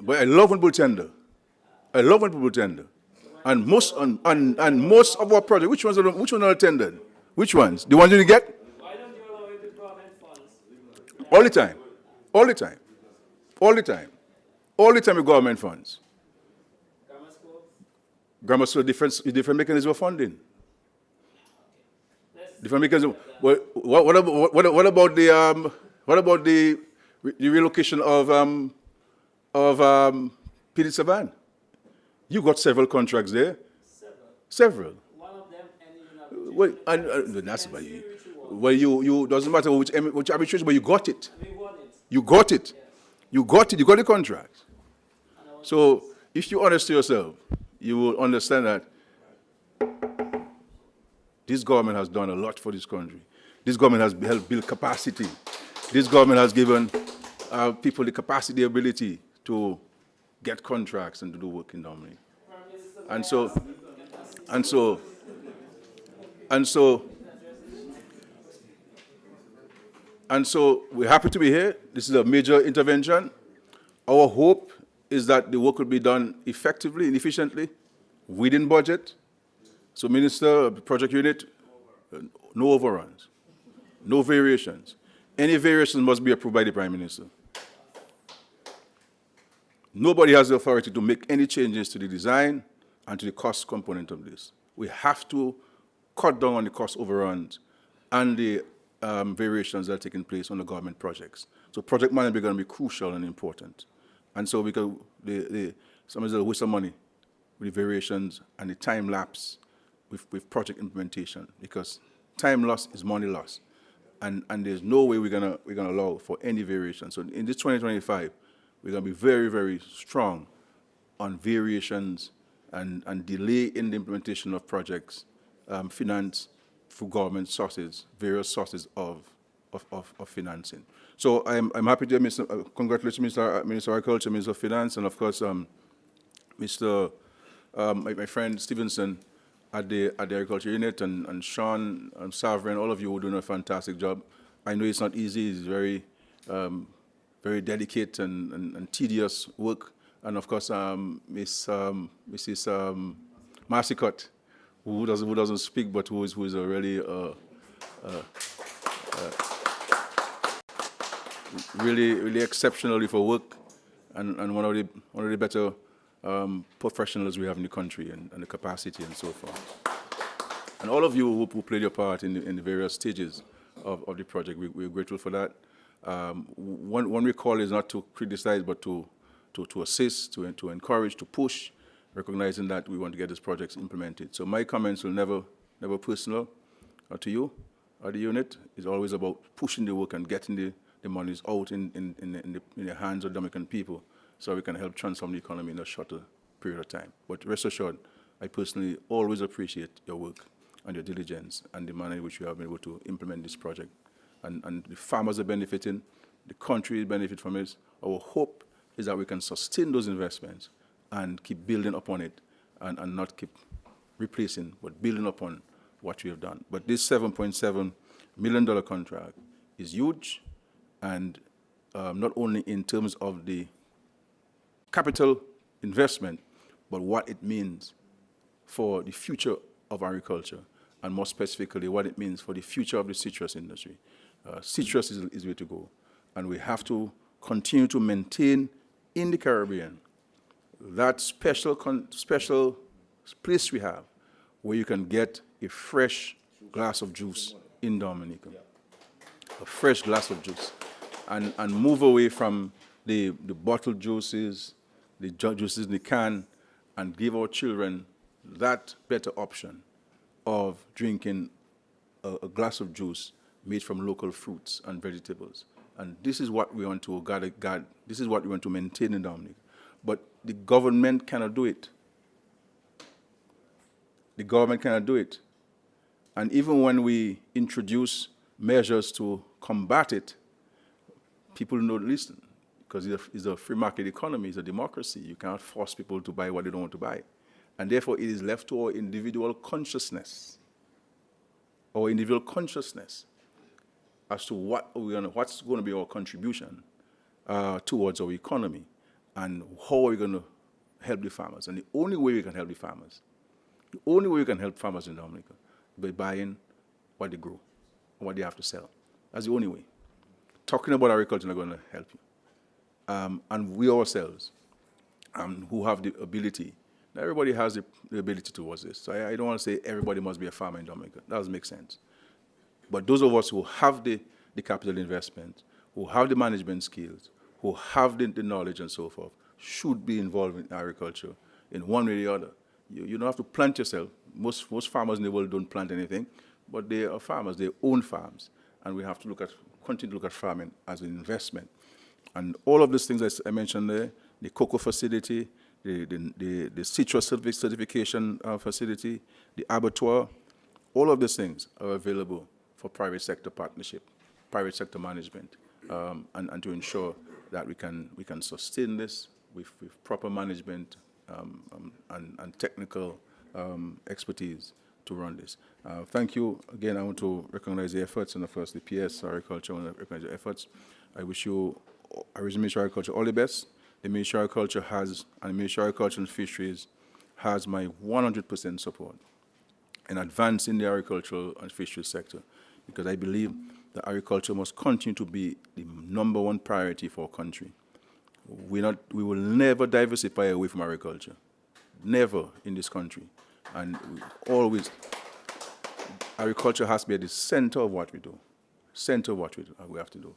But I love when people tender. I love when people tender. And most of our projects, which ones are tendered? Which ones? The ones you get? Why don't you allow it with government funds? All the time. All the time. All the time. All the time with government funds. Grammar schools? Grammar school, different mechanism of funding. Different mechanism. What about the relocation of Peter Savan? You got several contracts there. Several. One of them ended in Well, that's why you doesn't matter which arbitration, but you got it. We won it. You got it. You got it. You got the contract. So if you're honest to yourself, you will understand that this government has done a lot for this country. This government has helped build capacity. This government has given people the capacity, the ability to get contracts and to do work in Dominic. And so we're happy to be here. This is a major intervention. Our hope is that the work will be done effectively and efficiently within budget. So, Minister, project unit, no overruns, no variations. Any variations must be approved by the Prime Minister. Nobody has the authority to make any changes to the design and to the cost component of this. We have to cut down on the cost overruns and the variations that are taking place on the government projects. So project management is going to be crucial and important. And so because somebody's a waste of money with the variations and the time lapse with project implementation, because time loss is money loss. And there's no way we're gonna allow for any variation. So in this 2025, we're going to be very, very strong on variations and delay in the implementation of projects, financed through government sources, various sources of financing. So I'm happy to congratulate Minister of Agriculture, Minister of Finance, and of course, my friend Stevenson at the Agriculture Unit, and Sean and Sovereign, all of you are doing a fantastic job. I know it's not easy, it's very delicate and tedious work. And of course, Mrs. Marcicott, who doesn't speak, but who is a really really exceptionally for work, and one of the better professionals we have in the country, and the capacity and so forth. And all of you who played your part in the various stages of the project, we're grateful for that. One recall is not to criticize, but to assist, to encourage, to push, recognizing that we want to get these projects implemented. So my comments will never personal to you or the unit. It's always about pushing the work and getting the monies out in the hands of Dominican people, so we can help transform the economy in a shorter period of time. But rest assured, I personally always appreciate your work and your diligence and the manner in which you have been able to implement this project. And the farmers are benefiting, the country benefits from it. Our hope is that we can sustain those investments and keep building upon it, and not keep replacing, but building upon what we have done. But this $7.7 million contract is huge, and not only in terms of the capital investment, but what it means for the future of agriculture, and more specifically, what it means for the future of the citrus industry. Citrus is the way to go, and we have to continue to maintain in the Caribbean that special place we have where you can get a fresh glass of juice in Dominica, a fresh glass of juice, and move away from the bottled juices, the juices in the can and give our children that better option of drinking a glass of juice made from local fruits and vegetables. And this is what we want to guard. This is what we want to maintain in Dominica. But the government cannot do it. The government cannot do it. And even when we introduce measures to combat it, people don't listen because it's a free market economy, it's a democracy. You cannot force people to buy what they don't want to buy. And therefore, it is left to our individual consciousness as to what's going to be our contribution towards our economy and how are we going to help the farmers. And the only way we can help the farmers, in Dominica, by buying what they grow and what they have to sell. That's the only way. Talking about agriculture is not going to help you. And we ourselves, who have the ability, everybody has the ability towards this. So I don't want to say everybody must be a farmer in Dominica. That doesn't make sense. But those of us who have the capital investment, who have the management skills, who have the knowledge and so forth, should be involved in agriculture in one way or the other. You don't have to plant yourself. Most farmers in the world don't plant anything, but they are farmers. They own farms. And we have to continue to look at farming as an investment. And all of these things as I mentioned there, the cocoa facility, the citrus certification facility, the abattoir, all of these things are available for private sector partnership, private sector management, and to ensure that we can sustain this with proper management and technical expertise to run this. Thank you. Again, I want to recognize the efforts, and of course the PS Agriculture, I want to recognize the efforts. I wish you, I wish the Ministry of Agriculture all the best. The Ministry of Agriculture has, and the Ministry of Agriculture and Fisheries has my 100% support in advancing the agricultural and fisheries sector, because I believe that agriculture must continue to be the #1 priority for our country. We will never diversify away from agriculture, never in this country. And always, agriculture has to be at the center of what we do, we have to do.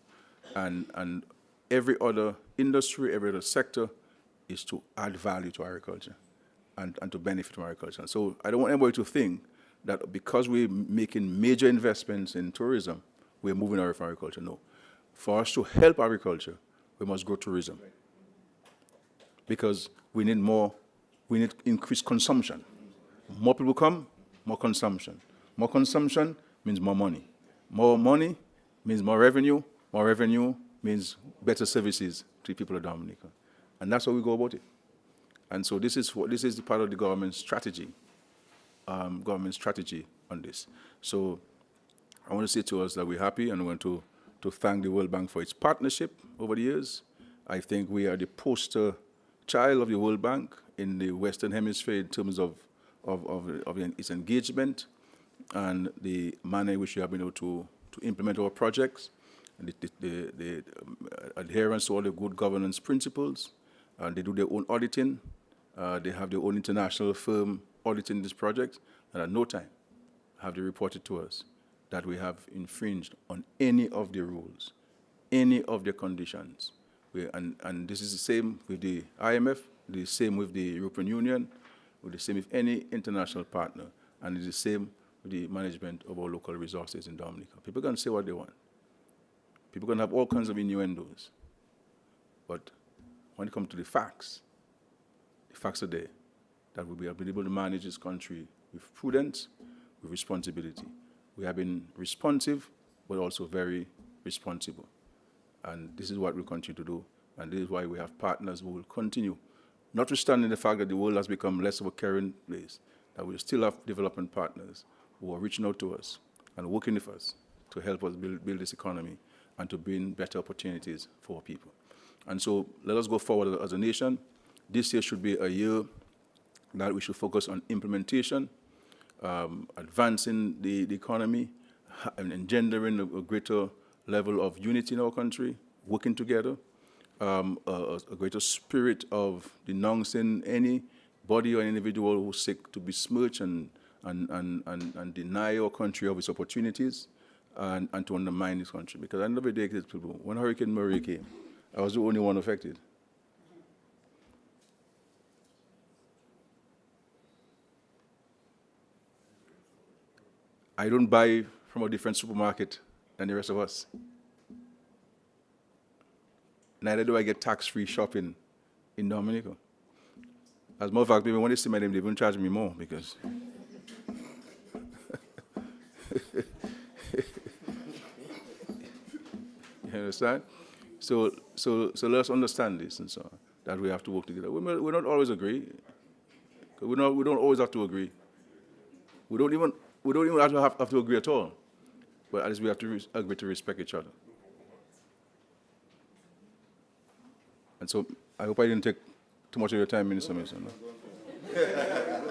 And every other industry, every other sector is to add value to agriculture and to benefit from agriculture. And so I don't want anybody to think that because we're making major investments in tourism, we're moving away from agriculture. No. For us to help agriculture, we must grow tourism. Because we need increased consumption. More people come, more consumption. More consumption means more money. More money means more revenue. More revenue means better services to the people of Dominica. And that's how we go about it. And so this is the part of the government's strategy on this. So I want to say to us that we're happy, and I want to thank the World Bank for its partnership over the years. I think we are the poster child of the World Bank in the Western Hemisphere in terms of its engagement and the manner in which we have been able to implement our projects, and the adherence to all the good governance principles. They do their own auditing. They have their own international firm auditing this project, and at no time have they reported to us that we have infringed on any of the rules, any of the conditions. And this is the same with the IMF, the same with the European Union, with the same with any international partner, and it's the same with the management of our local resources in Dominica. People can say what they want. People can have all kinds of innuendos. But when it comes to the facts are there, that we have been able to manage this country with prudence, with responsibility. We have been responsive, but also very responsible. And this is what we continue to do. And this is why we have partners who will continue, notwithstanding the fact that the world has become less of a caring place, that we still have development partners who are reaching out to us and working with us to help us build this economy and to bring better opportunities for our people. And so let us go forward as a nation. This year should be a year that we should focus on implementation, advancing the economy, and engendering a greater level of unity in our country, working together, a greater spirit of denouncing any body or individual who seek to besmirch and deny our country of its opportunities and to undermine this country. Because at the end of the day, people, when Hurricane Maria came, I was the only one affected. I don't buy from a different supermarket than the rest of us. Neither do I get tax-free shopping in Dominica. As a matter of fact, even when they see me, they even charge me more because you understand? So let's understand this and so on, that we have to work together. We don't always agree. We don't always have to agree. We don't even have to agree at all. But at least we have to agree to respect each other. And so I hope I didn't take too much of your time, Minister Mason. Yeah.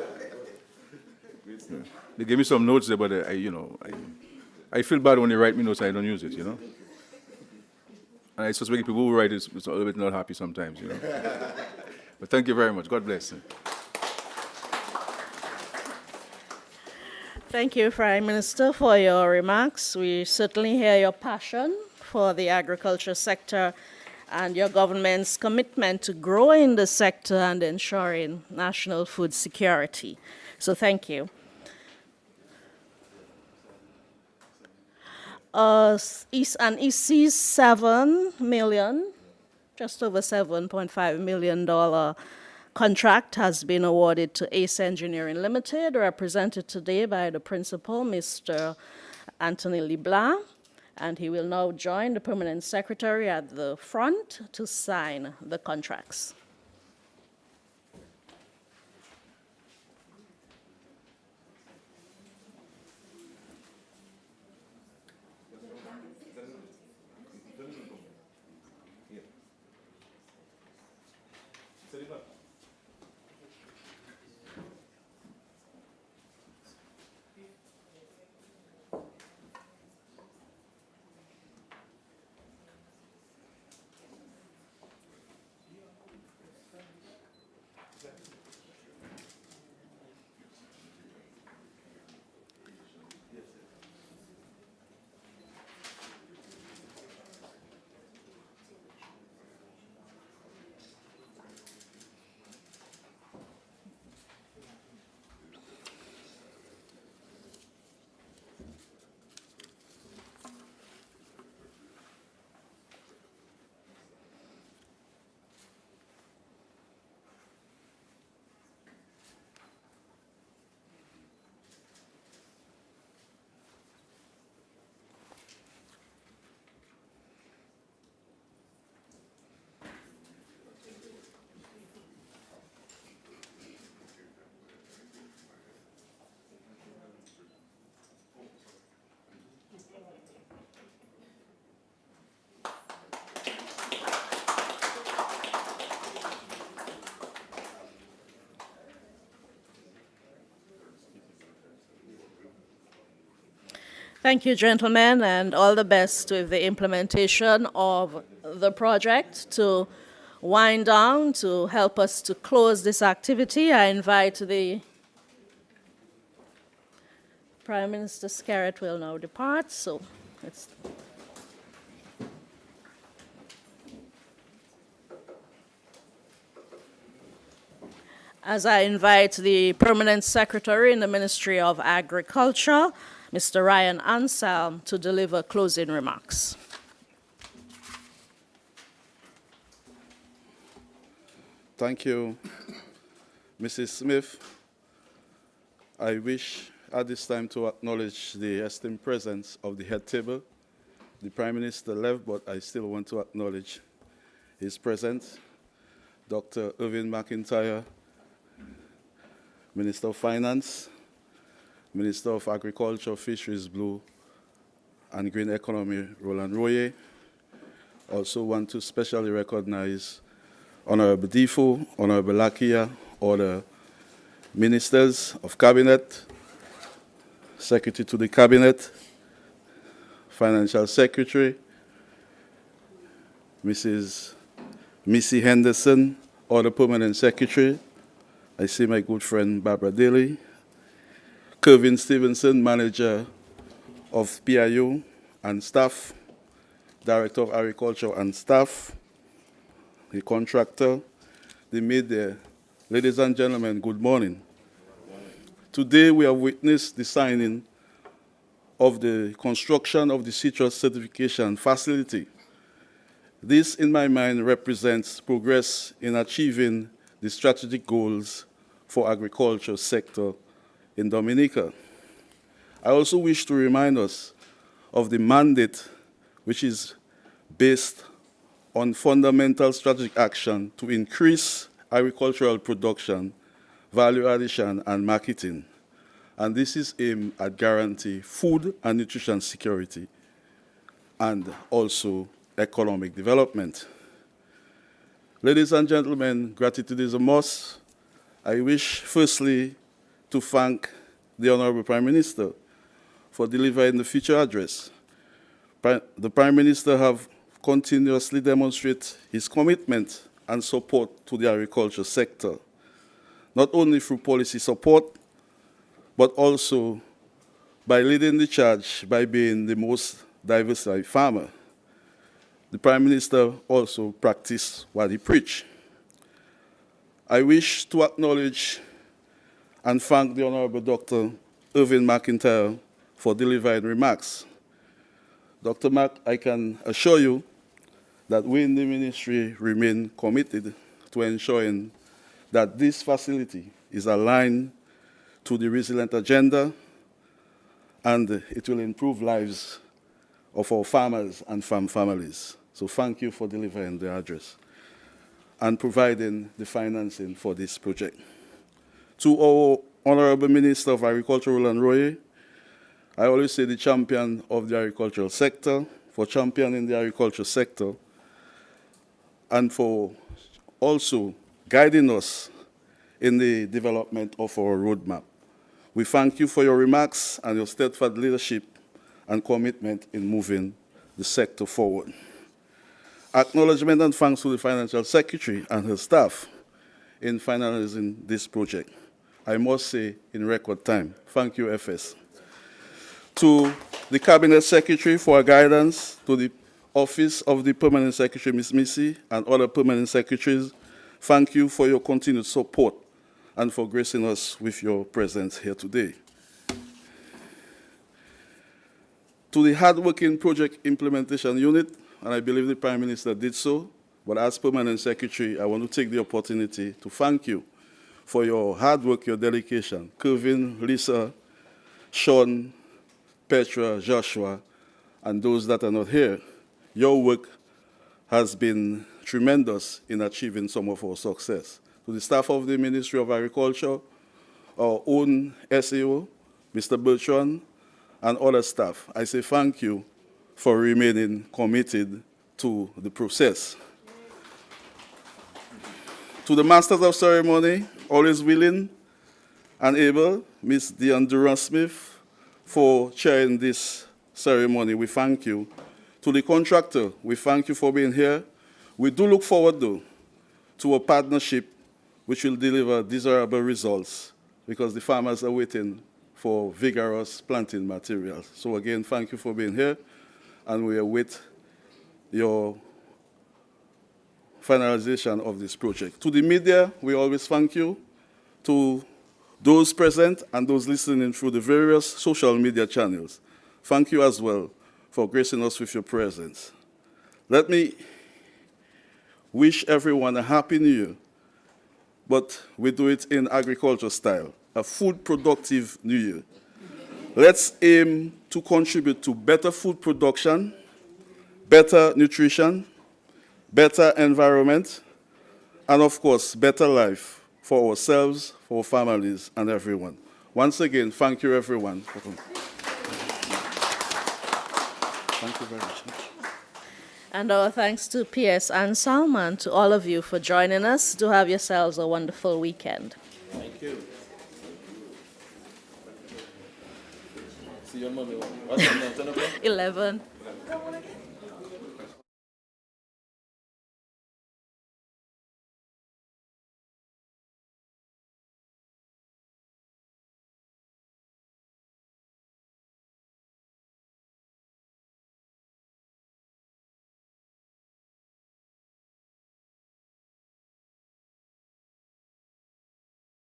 They gave me some notes there, but I feel bad when they write me notes and I don't use it, And I suspect people who write it is a little bit not happy sometimes, But thank you very much. God bless. Thank you, Prime Minister, for your remarks. We certainly hear your passion for the agriculture sector and your government's commitment to growing the sector and ensuring national food security. So thank you. An EC 7 million, just over $7.5 million contract has been awarded to ACE Engineering Limited, represented today by the principal, Mr. Anthony LeBlanc, and he will now join the permanent secretary at the front to sign the contracts. Thank you, gentlemen, and all the best with the implementation of the project. To wind down, to help us to close this activity, I invite the Prime Minister Skerritt will now depart, so let's... As I invite the Permanent Secretary in the Ministry of Agriculture, Mr. Ryan Anselm, to deliver closing remarks. Thank you, Mrs. Smith. I wish at this time to acknowledge the esteemed presence of the head table. The Prime Minister left, but I still want to acknowledge his presence. Dr. Irvin McIntyre, Minister of Finance, Minister of Agriculture, Fisheries, Blue and Green Economy, Roland Royer. Also want to specially recognize Honorable Defoe, Honorable Lakia, all the Ministers of Cabinet, Secretary to the Cabinet, Financial Secretary, Mrs. Missy Henderson, all the Permanent Secretary. I see my good friend Barbara Daly, Kevin Stevenson, Manager of PIU and staff, Director of Agriculture and staff, the contractor, the media. Ladies and gentlemen, good morning. Today we have witnessed the signing of the construction of the citrus certification facility. This, in my mind, represents progress in achieving the strategic goals for agriculture sector in Dominica. I also wish to remind us of the mandate, which is based on fundamental strategic action to increase agricultural production, value addition, and marketing. And this is aimed at guarantee food and nutrition security and also economic development. Ladies and gentlemen, gratitude is a must. I wish firstly to thank the Honorable Prime Minister for delivering the feature address. The Prime Minister have continuously demonstrated his commitment and support to the agriculture sector, not only through policy support, but also by leading the charge by being the most diversified farmer. The Prime Minister also practiced what he preached. I wish to acknowledge and thank the Honorable Dr. Irvin McIntyre for delivering remarks. Dr. Mac, I can assure you that we in the ministry remain committed to ensuring that this facility is aligned to the resilient agenda and it will improve lives of our farmers and farm families. So thank you for delivering the address and providing the financing for this project. To our Honorable Minister of Agriculture, Roland Royer, I always say the champion of the agricultural sector, for championing the agricultural sector, and for also guiding us in the development of our roadmap. We thank you for your remarks and your steadfast leadership and commitment in moving the sector forward. Acknowledgement and thanks to the Financial Secretary and her staff in finalizing this project. I must say, in record time. Thank you, FS. To the Cabinet Secretary for her guidance, to the Office of the Permanent Secretary, Ms. Missy, and other Permanent Secretaries, thank you for your continued support and for gracing us with your presence here today. To the hardworking Project Implementation Unit, and I believe the Prime Minister did so, but as Permanent Secretary, I want to take the opportunity to thank you for your hard work, your dedication. Kevin, Lisa, Sean, Petra, Joshua, and those that are not here, your work has been tremendous in achieving some of our success. To the staff of the Ministry of Agriculture, our own SAO, Mr. Bertrand, and other staff, I say thank you for remaining committed to the process. To the Masters of Ceremony, always willing and able, Ms. Diane Durant-Smith, for chairing this ceremony. We thank you. To the contractor, we thank you for being here. We do look forward, though, to a partnership which will deliver desirable results because the farmers are waiting for vigorous planting materials. So again, thank you for being here, and we await your finalization of this project. To the media, we always thank you. To those present and those listening through the various social media channels, thank you as well for gracing us with your presence. Let me wish everyone a happy new year, but we do it in agriculture style, a food productive new year. Let's aim to contribute to better food production, better nutrition, better environment, and of course, better life for ourselves, for our families, and everyone. Once again, thank you, everyone. Thank you very much. And our thanks to PS and Salman, to all of you for joining us. Do have yourselves a wonderful weekend. Thank you. See your mommy. What's your name? 11. Come on again.